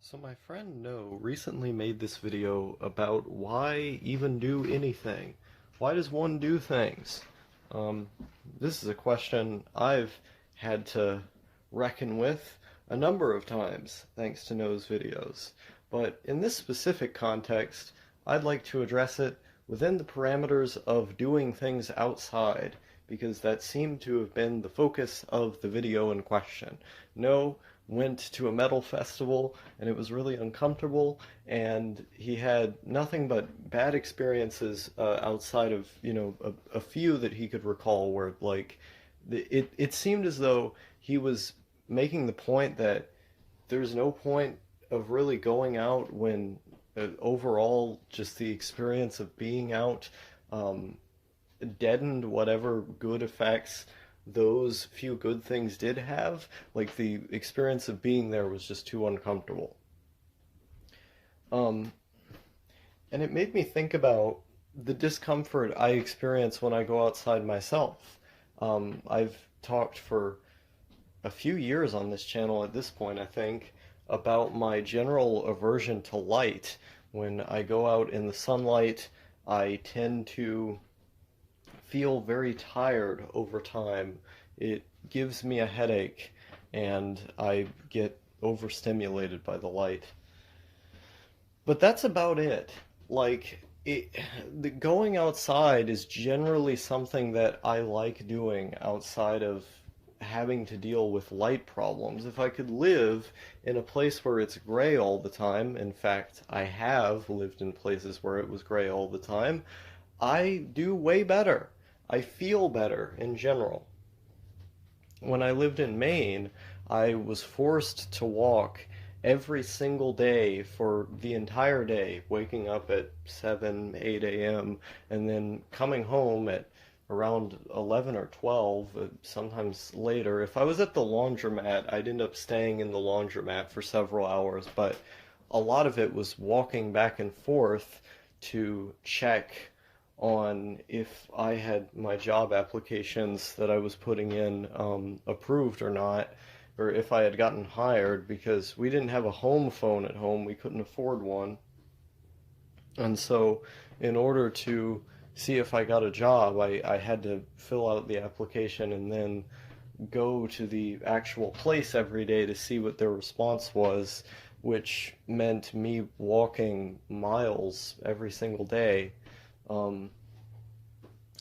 So my friend No recently made this video about why even do anything. Why does one do things? Um, this is a question I've had to reckon with a number of times thanks to No's videos. But in this specific context, I'd like to address it within the parameters of doing things outside, because that seemed to have been the focus of the video in question. No went to a metal festival and it was really uncomfortable, and he had nothing but bad experiences outside of a few that he could recall where it seemed as though he was making the point that there's no point of really going out when overall just the experience of being out um, deadened whatever good effects those few good things did have. Like the experience of being there was just too uncomfortable. Um, and it made me think about the discomfort I experience when I go outside myself. I've talked for a few years on this channel at this point, I think, about my general aversion to light. When I go out in the sunlight, I tend to feel very tired over time. It gives me a headache, and I get overstimulated by the light. But that's about it. Like, the going outside is generally something that I like doing outside of having to deal with light problems. If I could live in a place where it's gray all the time, in fact, I have lived in places where it was gray all the time, I do way better. I feel better in general. When I lived in Maine, I was forced to walk every single day for the entire day, waking up at 7, 8 a.m., and then coming home at around 11 or 12, sometimes later. If I was at the laundromat, I'd end up staying in the laundromat for several hours, but a lot of it was walking back and forth to check on if I had my job applications that I was putting in approved or not, or if I had gotten hired, because we didn't have a home phone at home. We couldn't afford one. And so, in order to see if I got a job, I had to fill out the application and then go to the actual place every day to see what their response was, which meant me walking miles every single day. Um,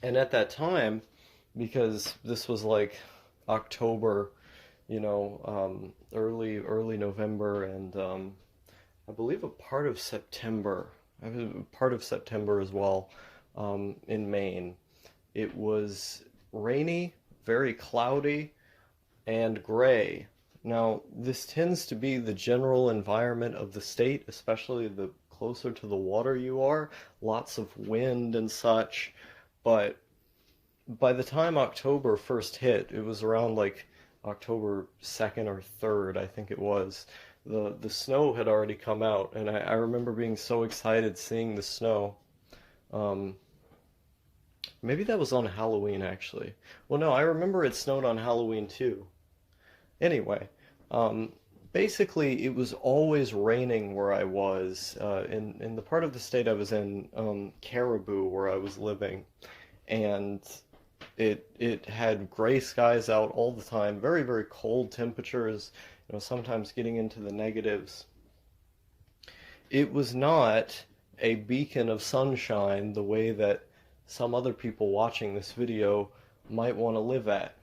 and at that time, because this was like October, early November, and I believe a part of September. I was part of September as well, in Maine. It was rainy, very cloudy, and gray. Now, this tends to be the general environment of the state, especially the closer to the water you are. Lots of wind and such. But by the time October first hit, it was around like October 2nd or 3rd, I think it was. The snow had already come out, and I remember being so excited seeing the snow. Um, Maybe that was on Halloween, actually. Well, no, I remember it snowed on Halloween too. Anyway, um, basically, it was always raining where I was, in the part of the state I was in, Caribou, where I was living, and it had gray skies out all the time, very, very cold temperatures, sometimes getting into the negatives. It was not a beacon of sunshine the way that some other people watching this video might want to live at.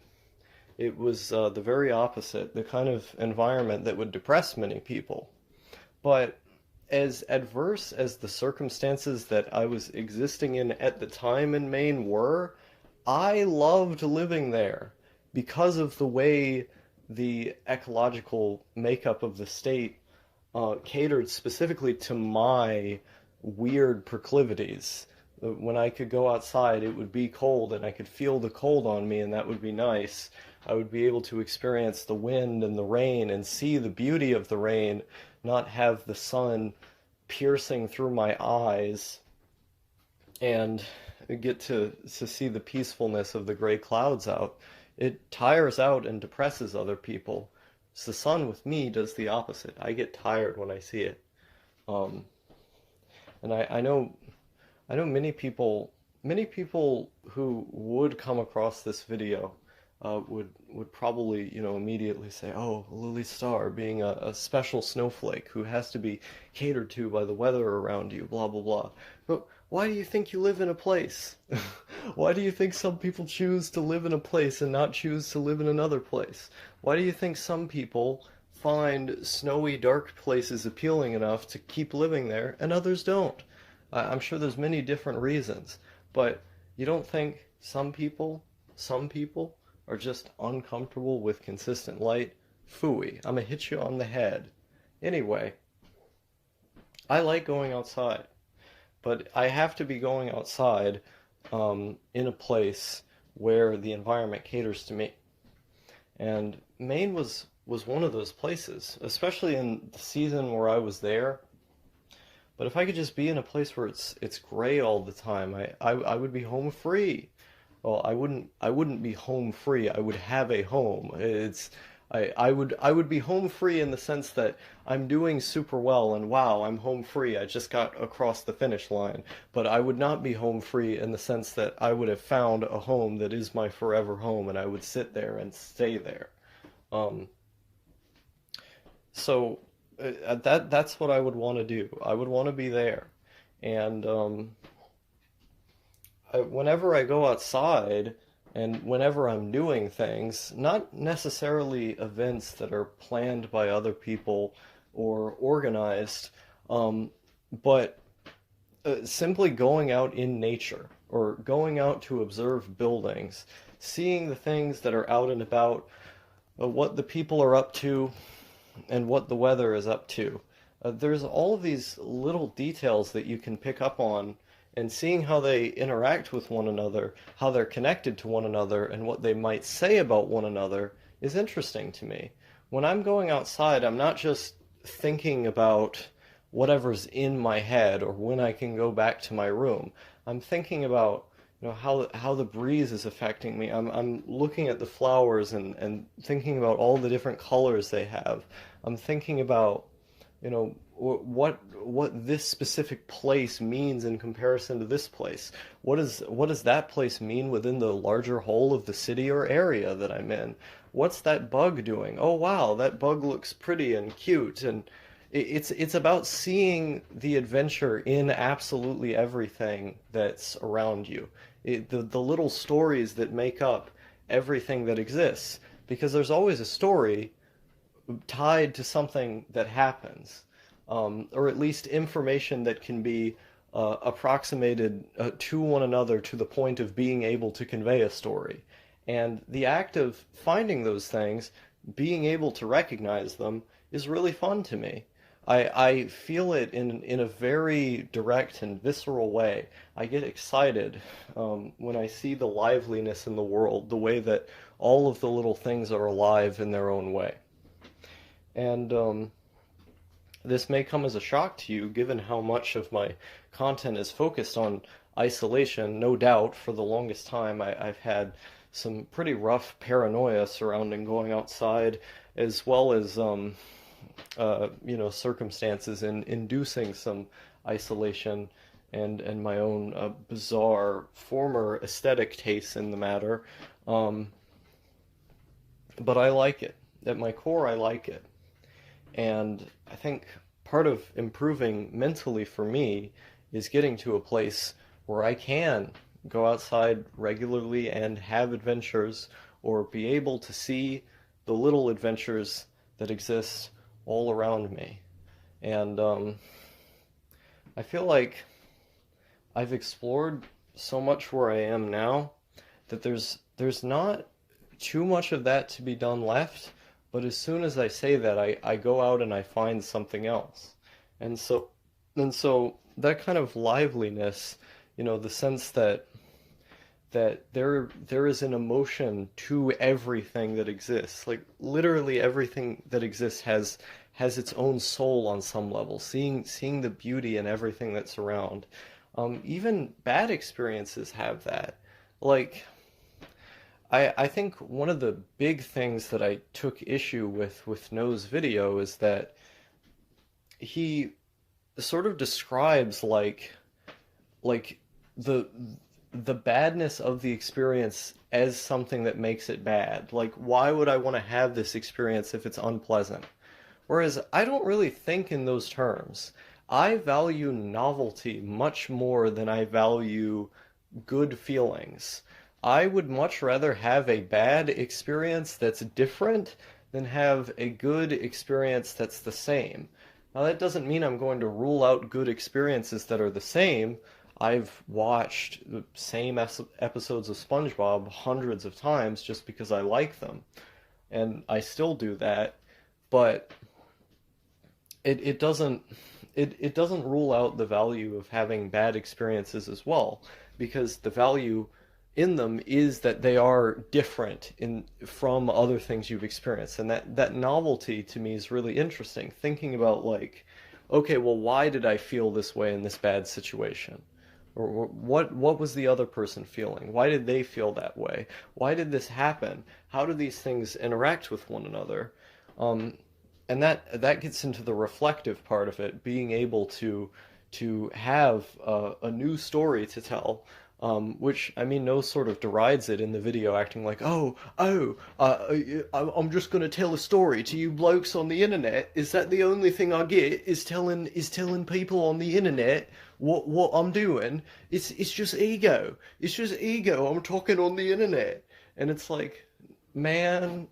It was the very opposite, the kind of environment that would depress many people. But as adverse as the circumstances that I was existing in at the time in Maine were, I loved living there because of the way the ecological makeup of the state catered specifically to my weird proclivities. When I could go outside, it would be cold, and I could feel the cold on me, and that would be nice. I would be able to experience the wind and the rain and see the beauty of the rain, not have the sun piercing through my eyes, and get to see the peacefulness of the gray clouds out. It tires out and depresses other people. So the sun with me does the opposite. I get tired when I see it. Um, and I know many people who would come across this video would probably, immediately say, "Oh, Lily Star being a special snowflake who has to be catered to by the weather around you, blah blah blah." But why do you think you live in a place? Why do you think some people choose to live in a place and not choose to live in another place? Why do you think some people find snowy, dark places appealing enough to keep living there and others don't? I'm sure there's many different reasons, but you don't think some people are just uncomfortable with consistent light? Phooey, I'm gonna hit you on the head. Anyway, I like going outside, but I have to be going outside in a place where the environment caters to me. And Maine was one of those places, especially in the season where I was there. But if I could just be in a place where it's gray all the time, I would be home free. Well, I wouldn't be home free. I would have a home. I would be home free in the sense that I'm doing super well and wow, I'm home free. I just got across the finish line. But I would not be home free in the sense that I would have found a home that is my forever home and I would sit there and stay there. Um, so that's what I would want to do. I would want to be there. And whenever I go outside and whenever I'm doing things, not necessarily events that are planned by other people or organized, um, but simply going out in nature or going out to observe buildings, seeing the things that are out and about, what the people are up to, and what the weather is up to. There's all of these little details that you can pick up on, and seeing how they interact with one another, how they're connected to one another, and what they might say about one another is interesting to me. When I'm going outside, I'm not just thinking about whatever's in my head or when I can go back to my room. I'm thinking about how the breeze is affecting me. I'm looking at the flowers and thinking about all the different colors they have. I'm thinking about what this specific place means in comparison to this place. What does that place mean within the larger whole of the city or area that I'm in? What's that bug doing? Oh wow, that bug looks pretty and cute. And it's about seeing the adventure in absolutely everything that's around you. The little stories that make up everything that exists, because there's always a story tied to something that happens, or at least information that can be approximated to one another to the point of being able to convey a story. And the act of finding those things, being able to recognize them, is really fun to me. I feel it in a very direct and visceral way. I get excited when I see the liveliness in the world, the way that all of the little things are alive in their own way. And this may come as a shock to you, given how much of my content is focused on isolation. No doubt, for the longest time, I've had some pretty rough paranoia surrounding going outside, as well as circumstances in inducing some isolation and my own bizarre former aesthetic tastes in the matter. Um, but I like it. At my core, I like it. And I think part of improving mentally for me is getting to a place where I can go outside regularly and have adventures, or be able to see the little adventures that exist all around me. And I feel like I've explored so much where I am now that there's not too much of that to be done left, but as soon as I say that, I go out and I find something else. And so that kind of liveliness, the sense that there is an emotion to everything that exists. Like literally everything that exists has its own soul on some level. Seeing the beauty in everything that's around. Even bad experiences have that. Like I think one of the big things that I took issue with No's video is that he sort of describes like the the badness of the experience as something that makes it bad. Like, why would I want to have this experience if it's unpleasant? Whereas I don't really think in those terms. I value novelty much more than I value good feelings. I would much rather have a bad experience that's different than have a good experience that's the same. Now, that doesn't mean I'm going to rule out good experiences that are the same. I've watched the same episodes of SpongeBob hundreds of times just because I like them, and I still do that, but it doesn't it doesn't rule out the value of having bad experiences as well, because the value in them is that they are different in from other things you've experienced, and that novelty to me is really interesting, thinking about like, okay, well, why did I feel this way in this bad situation? Or what was the other person feeling? Why did they feel that way? Why did this happen? How do these things interact with one another? Um, and that gets into the reflective part of it, being able to have a new story to tell, which I mean, No sort of derides it in the video, acting like, I'm just gonna tell a story to you blokes on the internet. Is that the only thing I get? Is telling people on the internet what I'm doing? It's just ego. It's just ego. I'm talking on the internet, and it's like, man,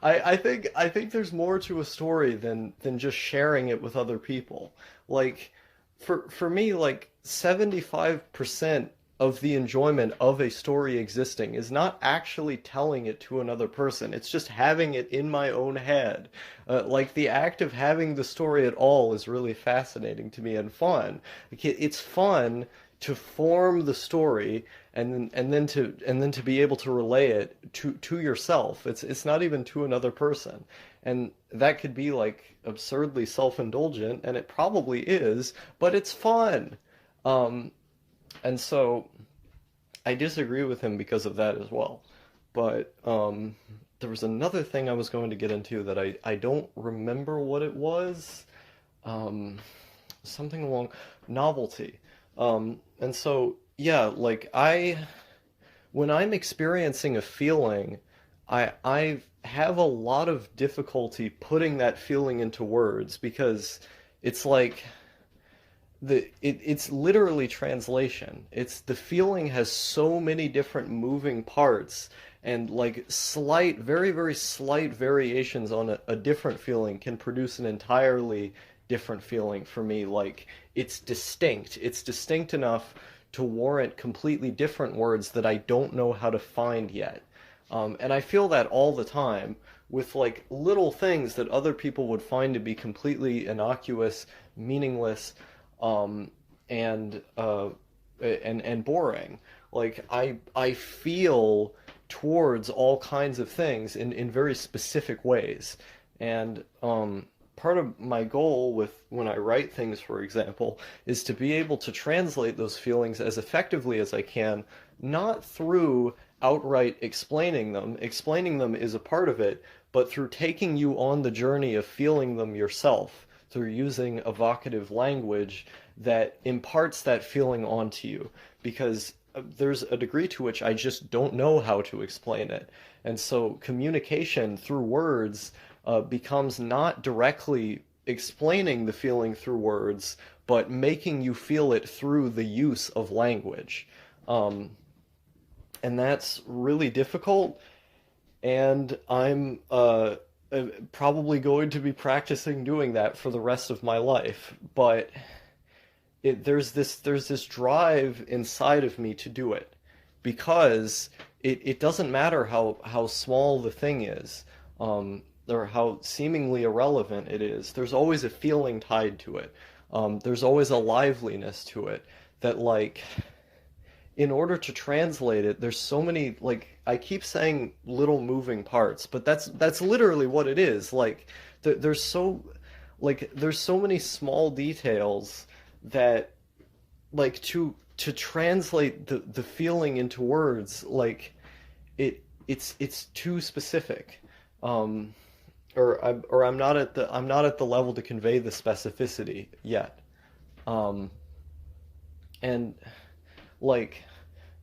I think there's more to a story than just sharing it with other people. Like, for me, like 75% of the enjoyment of a story existing is not actually telling it to another person. It's just having it in my own head. Like, the act of having the story at all is really fascinating to me and fun. Like, it's fun to form the story and then to be able to relay it to yourself. It's not even to another person. And that could be like absurdly self-indulgent, and it probably is, but it's fun. Um, and so I disagree with him because of that as well. But there was another thing I was going to get into that I don't remember what it was. Um, Something along novelty. And so, yeah, like when I'm experiencing a feeling, I have a lot of difficulty putting that feeling into words, because it's like it's literally translation. It's the feeling has so many different moving parts, and like slight, very, very slight variations on a different feeling can produce an entirely different feeling for me. Like, it's distinct. It's distinct enough to warrant completely different words that I don't know how to find yet. And I feel that all the time with like little things that other people would find to be completely innocuous, meaningless, um, and and boring. Like, I feel towards all kinds of things in very specific ways, and part of my goal with when I write things, for example, is to be able to translate those feelings as effectively as I can, not through outright explaining them. Explaining them is a part of it, but through taking you on the journey of feeling them yourself, through using evocative language that imparts that feeling onto you. Because there's a degree to which I just don't know how to explain it. And so communication through words becomes not directly explaining the feeling through words, but making you feel it through the use of language. Um, and that's really difficult, and I'm probably going to be practicing doing that for the rest of my life. But there's this drive inside of me to do it, because it doesn't matter how small the thing is, or how seemingly irrelevant it is. There's always a feeling tied to it. There's always a liveliness to it that, like, in order to translate it, there's so many, like, I keep saying little moving parts, but that's literally what it is. Like, there's so there's so many small details that, like, to translate the feeling into words, like, it's too specific. Um, or I'm not at the level to convey the specificity yet. Um, and like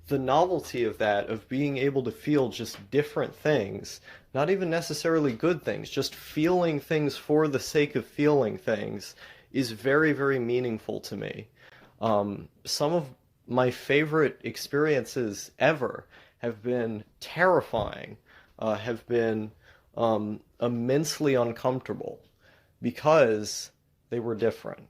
the novelty of that, of being able to feel just different things, not even necessarily good things, just feeling things for the sake of feeling things, is very, very meaningful to me. Some of my favorite experiences ever have been terrifying, have been immensely uncomfortable because they were different.